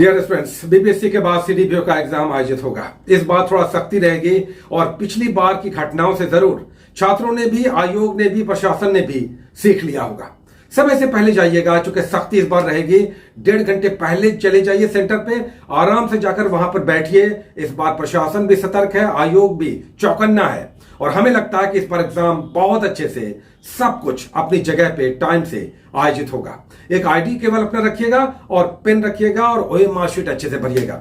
Dear students, BPSC के बाद CDPO का एग्जाम आयोजित होगा। इस बार थोड़ा सख्ती रहेगी और पिछली बार की घटनाओं से जरूर छात्रों ने भी, आयोग ने भी, प्रशासन ने भी सीख लिया होगा। समय से पहले जाइएगा, चूंकि सख्ती इस बार रहेगी। 1.5 घंटे पहले चले जाइए सेंटर पे, आराम से जाकर वहां पर बैठिए। इस बार प्रशासन भी सतर्क है, आयोग भी चौकन्ना है और हमें लगता है कि इस बार एग्जाम बहुत अच्छे से, सब कुछ अपनी जगह पे टाइम से आयोजित होगा। एक आईडी केवल अपना रखिएगा और पेन रखिएगा और ओएमआर शीट अच्छे से भरिएगा।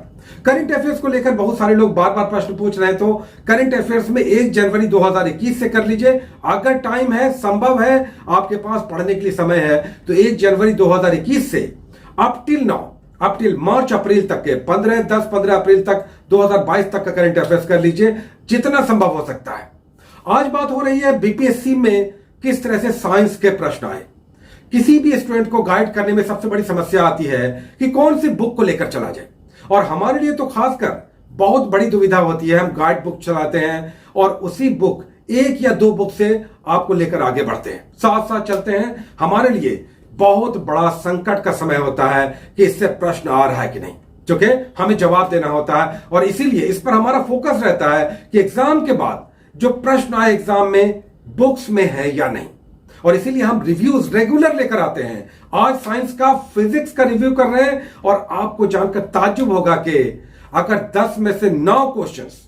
करंट अफेयर्स को लेकर बहुत सारे लोग बार बार प्रश्न पूछ रहे हैं, तो करंट अफेयर्स में 1 जनवरी 2021 से कर लीजिए। अगर टाइम है, संभव है, आपके पास पढ़ने के लिए समय है, तो 1 जनवरी 2021 से अप टिल मार्च अप्रैल तक के 15 अप्रैल तक 2022 तक का करंट अफेयर्स कर लीजिए, जितना संभव हो सकता है। आज बात हो रही है बीपीएससी में किस तरह से साइंस के प्रश्न आए। किसी भी स्टूडेंट को गाइड करने में सबसे बड़ी समस्या आती है कि कौन सी बुक को लेकर चला जाए, और हमारे लिए तो खासकर बहुत बड़ी दुविधा होती है। हम गाइड बुक चलाते हैं और उसी बुक, 1 या 2 बुक से आपको लेकर आगे बढ़ते हैं, साथ साथ चलते हैं। हमारे लिए बहुत बड़ा संकट का समय होता है कि इससे प्रश्न आ रहा है कि नहीं, क्योंकि हमें जवाब देना होता है और इसीलिए इस पर हमारा फोकस रहता है कि एग्जाम के बाद जो प्रश्न आए एग्जाम में बुक्स में है या नहीं, और इसीलिए हम रिव्यूज रेगुलर लेकर आते हैं। आज साइंस का, फिजिक्स का रिव्यू कर रहे हैं और आपको जानकर ताज्जुब होगा कि अगर 10 में से 9 क्वेश्चंस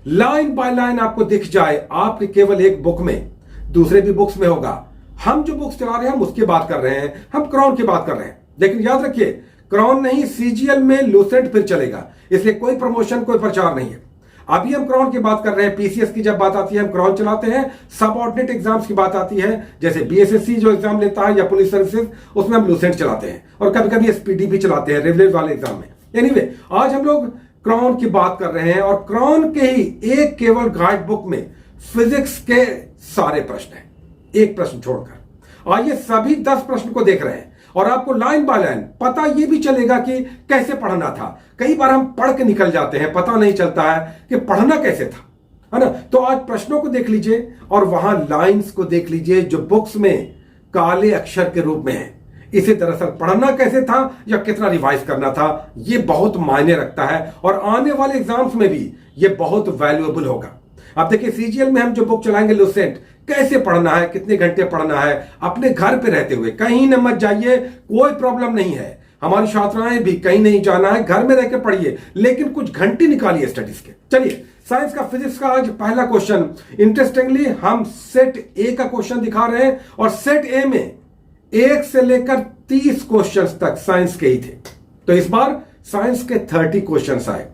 लाइन बाय लाइन आपको दिख जाए आपके केवल एक बुक में, दूसरे भी बुक्स में होगा। हम जो बुक्स चला रहे हैं हम उसकी बात कर रहे हैं, हम क्राउन की बात कर रहे हैं। लेकिन याद रखिए, क्राउन नहीं, सीजीएल में लूसेंट फिर चलेगा, इसलिए कोई प्रमोशन, कोई प्रचार नहीं है। अभी हम क्राउन की बात कर रहे हैं। पीसीएस की जब बात आती है हम क्राउन चलाते हैं। सबऑर्डिनेट एग्जाम्स की बात आती है, जैसे बीएसएससी जो एग्जाम लेता है या पुलिस सर्विसेज, उसमें हम लूसेंट चलाते हैं और कभी कभी एसपीडी भी चलाते हैं रेलवे वाले एग्जाम में। एनीवे, आज हम लोग क्राउन की बात कर रहे हैं और क्राउन के ही एक केवल गाइड बुक में फिजिक्स के सारे प्रश्न हैं, एक प्रश्न छोड़कर। आइए सभी 10 प्रश्न को देख रहे हैं और आपको लाइन बाय लाइन पता यह भी चलेगा कि कैसे पढ़ना था। कई बार हम पढ़ के निकल जाते हैं, पता नहीं चलता है कि पढ़ना कैसे था, है ना। तो आज प्रश्नों को देख लीजिए और वहां लाइंस को देख लीजिए जो बुक्स में काले अक्षर के रूप में है। इसे दरअसल पढ़ना कैसे था या कितना रिवाइज करना था, यह बहुत मायने रखता है और आने वाले एग्जाम्स में भी यह बहुत वैल्यूएबल होगा। अब देखिए, सीजीएल में हम जो बुक चलाएंगे लूसेंट, कैसे पढ़ना है, कितने घंटे पढ़ना है, अपने घर पे रहते हुए, कहीं न मत जाइए, कोई प्रॉब्लम नहीं है। हमारी छात्राएं भी कहीं नहीं जाना है, घर में रह के पढ़िए, लेकिन कुछ घंटे निकालिए स्टडीज के। चलिए, साइंस का, फिजिक्स का आज पहला क्वेश्चन। इंटरेस्टिंगली हम सेट ए का क्वेश्चन दिखा रहे हैं और सेट ए में 1 से लेकर 30 क्वेश्चन तक साइंस के ही थे। तो इस बार साइंस के 30 क्वेश्चन आए।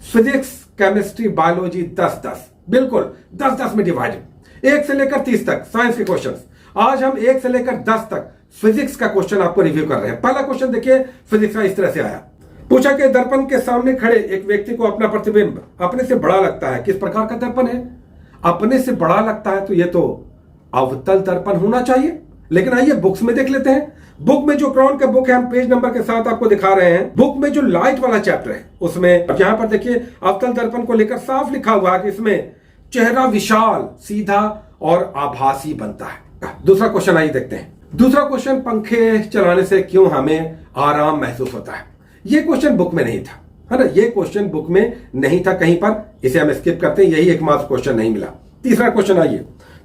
फिजिक्स, केमिस्ट्री, बायोलॉजी 10-10, बिल्कुल 10-10 में डिवाइडेड। 1 से लेकर 30 तक साइंस के क्वेश्चंस। आज हम 1 से लेकर 10 तक फिजिक्स का क्वेश्चन आपको रिव्यू कर रहे हैं। पहला क्वेश्चन देखिए, फिजिक्स का इस तरह से आया। पूछा कि दर्पण के सामने खड़े एक व्यक्ति को अपना प्रतिबिंब अपने से बड़ा लगता है, किस प्रकार का दर्पण है? अपने से बड़ा लगता है तो यह तो अवतल दर्पण होना चाहिए। लेकिन आइए बुक्स में देख लेते हैं। बुक में जो क्राउन का बुक है, हम पेज नंबर के साथ आपको दिखा रहे हैं। बुक में जो लाइट वाला चैप्टर है उसमें यहां पर देखिए अवतल दर्पण को लेकर साफ लिखा हुआ है कि इसमें चेहरा विशाल, सीधा और आभासी बनता है। दूसरा क्वेश्चन आइए देखते हैं। दूसरा क्वेश्चन, पंखे चलाने से क्यों हमें आराम महसूस होता है? यह क्वेश्चन बुक में नहीं था, है ना। यह क्वेश्चन बुक में नहीं था कहीं पर, इसे हम स्किप करते हैं, यही एकमात्र क्वेश्चन नहीं मिला। तीसरा क्वेश्चन आइए,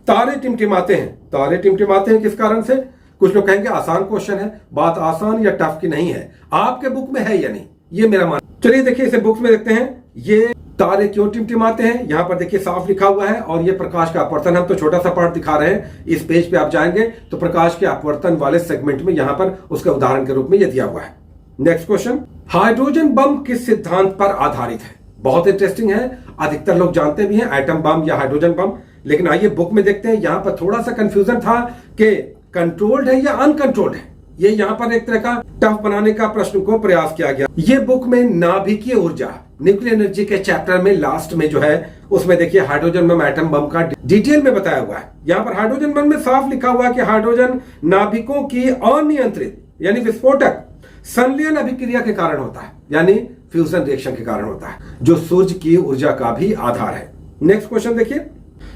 तारे टिमटिमाते हैं। तारे टिमटिमाते हैं किस कारण से? कुछ लोग कहेंगे आसान क्वेश्चन है। बात आसान या टफ की नहीं है, आपके बुक में है या नहीं, ये मेरा मान। चलिए देखिए, इसे बुक्स में देखते हैं। ये तारे क्यों टिमटिमाते हैं, यहां पर देखिए साफ लिखा हुआ है। और ये प्रकाश का अपवर्तन, हम तो छोटा सा पार्ट दिखा रहे हैं। इस पेज पे आप जाएंगे तो प्रकाश के अपवर्तन वाले सेगमेंट में यहां पर उसके उदाहरण के रूप में यह दिया हुआ है। नेक्स्ट क्वेश्चन, हाइड्रोजन बम किस सिद्धांत पर आधारित है? बहुत इंटरेस्टिंग है। अधिकतर लोग जानते भी हैं एटम बम या हाइड्रोजन बम, लेकिन आइए बुक में देखते हैं। यहां पर थोड़ा सा कंफ्यूजन था कि कंट्रोल्ड है या अनकंट्रोल्ड है। ये यहां पर एक तरह का टफ बनाने का प्रश्न को प्रयास किया गया। ये बुक में नाभिकीय ऊर्जा, न्यूक्लियर एनर्जी के चैप्टर में लास्ट में जो है उसमें देखिए हाइड्रोजन बम, एटम बम का डिटेल में बताया हुआ है। यहां पर हाइड्रोजन बम में साफ लिखा हुआ है कि हाइड्रोजन नाभिकों की अनियंत्रित यानी विस्फोटक संलयन अभिक्रिया के कारण होता है, यानी फ्यूजन रिएक्शन के कारण होता है, जो सूर्य की ऊर्जा का भी आधार है। नेक्स्ट क्वेश्चन देखिए,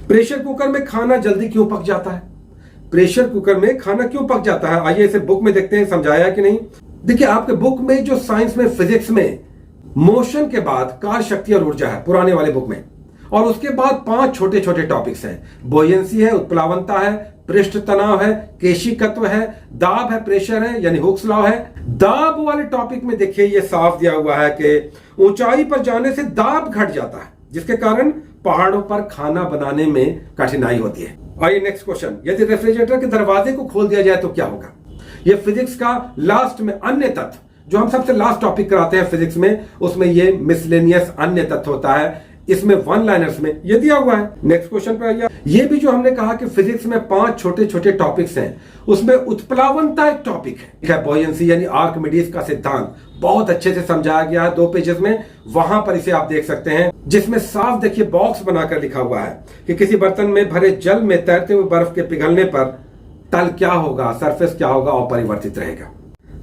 प्रेशर कुकर में खाना जल्दी क्यों पक जाता है? प्रेशर कुकर में खाना क्यों पक जाता है? आइए इसे बुक में देखते हैं, समझाया कि नहीं। देखिए आपके बुक में जो साइंस में फिजिक्स में मोशन के बाद कार्य शक्ति और ऊर्जा है पुराने वाले बुक में, और उसके बाद 5 छोटे छोटे टॉपिक्स हैं। बोयंसी है, उत्प्लावनता है, पृष्ठ तनाव है, केशिकत्व है, दाब है, प्रेशर है यानी हुक्स लॉ है। दाब वाले टॉपिक में देखिए ये साफ दिया हुआ है कि ऊंचाई पर जाने से दाब घट जाता है, जिसके कारण पहाड़ों पर खाना बनाने में कठिनाई होती है। आइए नेक्स्ट क्वेश्चन, यदि रेफ्रिजरेटर के दरवाजे को खोल दिया जाए तो क्या होगा? ये फिजिक्स का लास्ट में अन्य तत्व, जो हम सबसे लास्ट टॉपिक कराते हैं फिजिक्स में, उसमें ये मिसलेनियस अन्य तत्व होता है। इसमें वन लाइनर्स में ये दिया हुआ है। नेक्स्ट क्वेश्चन पे आइए। ये भी जो हमने कहा कि फिजिक्स में 5 छोटे छोटे टॉपिक्स हैं, उसमें उत्प्लावनता एक टॉपिक है। बॉयंसी यानी आर्किमिडीज का सिद्धांत बहुत अच्छे से समझाया गया है 2 पेजेस में, वहां पर इसे आप देख सकते हैं, जिसमें साफ देखिए बॉक्स बनाकर लिखा हुआ है कि किसी बर्तन में भरे जल में तैरते हुए बर्फ के पिघलने पर तल क्या होगा, सरफेस क्या होगा और परिवर्तित रहेगा।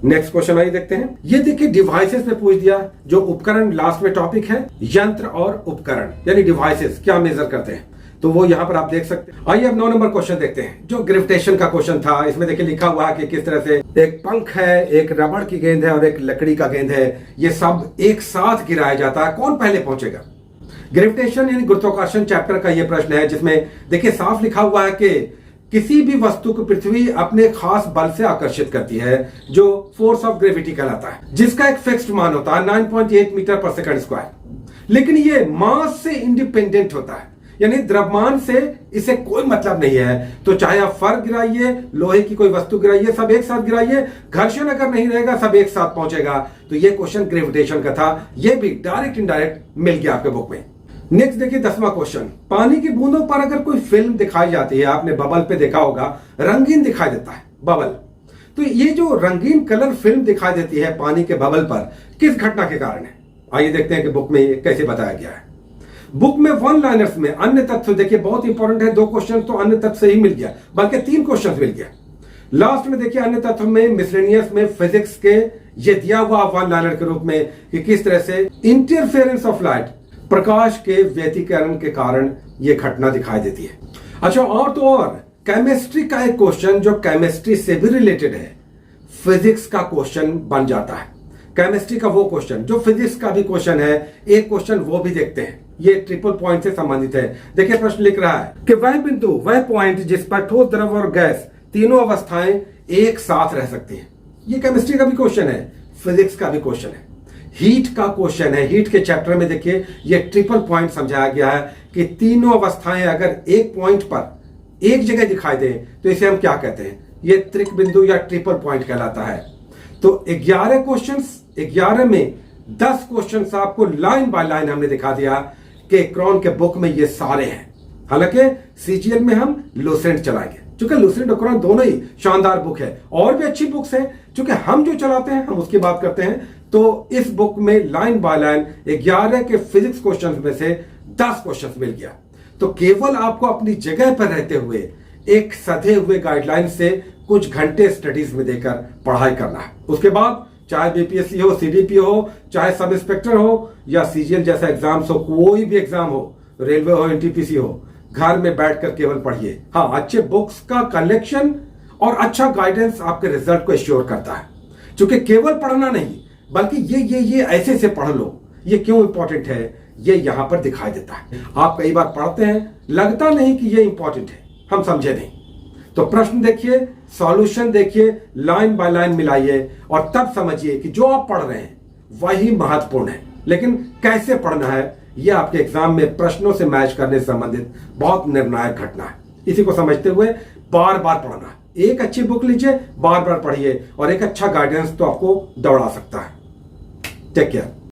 नेक्स्ट क्वेश्चन आइए देखते हैं। ये देखिए डिवाइसेस में पूछ दिया, जो उपकरण लास्ट में टॉपिक है, यंत्र और उपकरण यानी डिवाइसेस क्या मेजर करते हैं, तो वो यहां पर आप देख सकते हैं। आइए अब 9 नंबर क्वेश्चन देखते हैं, जो ग्रेविटेशन का क्वेश्चन था। इसमें देखिए लिखा हुआ है कि किस तरह से एक पंख है, एक रबड़ की गेंद है और एक लकड़ी का गेंद है, ये सब एक साथ गिराया जाता है, कौन पहले पहुंचेगा? ग्रेविटेशन यानी गुरुत्वाकर्षण चैप्टर का ये प्रश्न है, जिसमें देखिए साफ लिखा हुआ है कि किसी भी वस्तु को पृथ्वी अपने खास बल से आकर्षित करती है, जो फोर्स ऑफ ग्रेविटी कहलाता है, जिसका एक फिक्स्ड मान होता है 9.8 मीटर पर सेकंड स्क्वायर। लेकिन ये मास से इंडिपेंडेंट होता है, यानी द्रव्यमान से इसे कोई मतलब नहीं है। तो चाहे आप फर्क गिराइए, लोहे की कोई वस्तु गिराइए, सब एक साथ गिराइए, घर्षण अगर नहीं रहेगा सब एक साथ पहुंचेगा। तो ये क्वेश्चन ग्रेविटेशन का था, ये भी डायरेक्ट इनडायरेक्ट मिल गया आपके बुक में। नेक्स्ट देखिए 10वां क्वेश्चन, पानी की बूंदों पर अगर कोई फिल्म दिखाई जाती है, आपने बबल पे देखा होगा, रंगीन दिखाई देता है बबल, तो ये जो रंगीन कलर फिल्म दिखाई देती है पानी के बबल पर, किस घटना के कारण है? आइए देखते हैं कि बुक में ये कैसे बताया गया है। बुक में वन लाइनर्स में अन्य तत्व देखिए बहुत इंपॉर्टेंट है, 2 क्वेश्चन तो अन्य तत्व से ही मिल गया, बल्कि 3 क्वेश्चन मिल गया। लास्ट में देखिए अन्य तत्व में मिसलेनियस में फिजिक्स के ये दिया हुआ वन लाइनर के रूप में कि किस तरह से इंटरफेरेंस ऑफ लाइट, प्रकाश के व्यतिकरण के कारण यह घटना दिखाई देती है। अच्छा, और तो और केमिस्ट्री का एक क्वेश्चन जो केमिस्ट्री से भी रिलेटेड है, फिजिक्स का क्वेश्चन बन जाता है। केमिस्ट्री का वो क्वेश्चन जो फिजिक्स का भी क्वेश्चन है, एक क्वेश्चन वो भी देखते हैं, ये ट्रिपल पॉइंट से संबंधित है। देखिए प्रश्न लिख रहा है कि वह बिंदु, वह पॉइंट जिस पर ठोस, द्रव और गैस तीनों अवस्थाएं एक साथ रह सकती हैं। ये केमिस्ट्री का भी क्वेश्चन है, फिजिक्स का भी क्वेश्चन है, हीट का क्वेश्चन है। हीट के चैप्टर में देखिए ये ट्रिपल पॉइंट समझाया गया है कि तीनों अवस्थाएं अगर एक पॉइंट पर एक जगह दिखाई दे तो इसे हम क्या कहते हैं? ये त्रिक बिंदु या ट्रिपल पॉइंट कहलाता है। तो 11 क्वेश्चंस, 11 में 10 क्वेश्चंस आपको लाइन बाय लाइन हमने दिखा दिया कि क्रॉन के बुक में ये सारे हैं। हालांकि सीजीएल में हम लूसेंट चलाएंगे, क्योंकि लूसेंट और क्रॉन दोनों ही शानदार बुक है, और भी अच्छी बुक्स है, क्योंकि हम जो चलाते हैं हम उसकी बात करते हैं। तो इस बुक में लाइन बाय लाइन 11 के फिजिक्स क्वेश्चंस में से 10 क्वेश्चंस मिल गया। तो केवल आपको अपनी जगह पर रहते हुए एक सधे हुए गाइडलाइन से कुछ घंटे स्टडीज में देकर पढ़ाई करना है। उसके बाद चाहे बीपीएससी हो, सीडीपी हो, चाहे सब इंस्पेक्टर हो या सीजीएल जैसा एग्जाम्स हो, कोई भी एग्जाम हो, रेलवे हो, एनटीपीसी हो, घर में बैठकर केवल पढ़िए। हाँ, अच्छे बुक्स का कलेक्शन और अच्छा गाइडेंस आपके रिजल्ट को एश्योर करता है। क्योंकि केवल पढ़ना नहीं, बल्कि ये ऐसे से पढ़ लो, ये क्यों इंपॉर्टेंट है, ये यहां पर दिखाई देता है। आप कई बार पढ़ते हैं, लगता नहीं कि ये इंपॉर्टेंट है, हम समझे नहीं। तो प्रश्न देखिए, सॉल्यूशन देखिए, लाइन बाय लाइन मिलाइए और तब समझिए कि जो आप पढ़ रहे हैं वही महत्वपूर्ण है। लेकिन कैसे पढ़ना है, यह आपके एग्जाम में प्रश्नों से मैच करने से संबंधित बहुत निर्णायक घटना है। इसी को समझते हुए बार बार पढ़ना, एक अच्छी बुक लीजिए, बार बार पढ़िए, और एक अच्छा गाइडेंस तो आपको दौड़ा सकता है। Take care.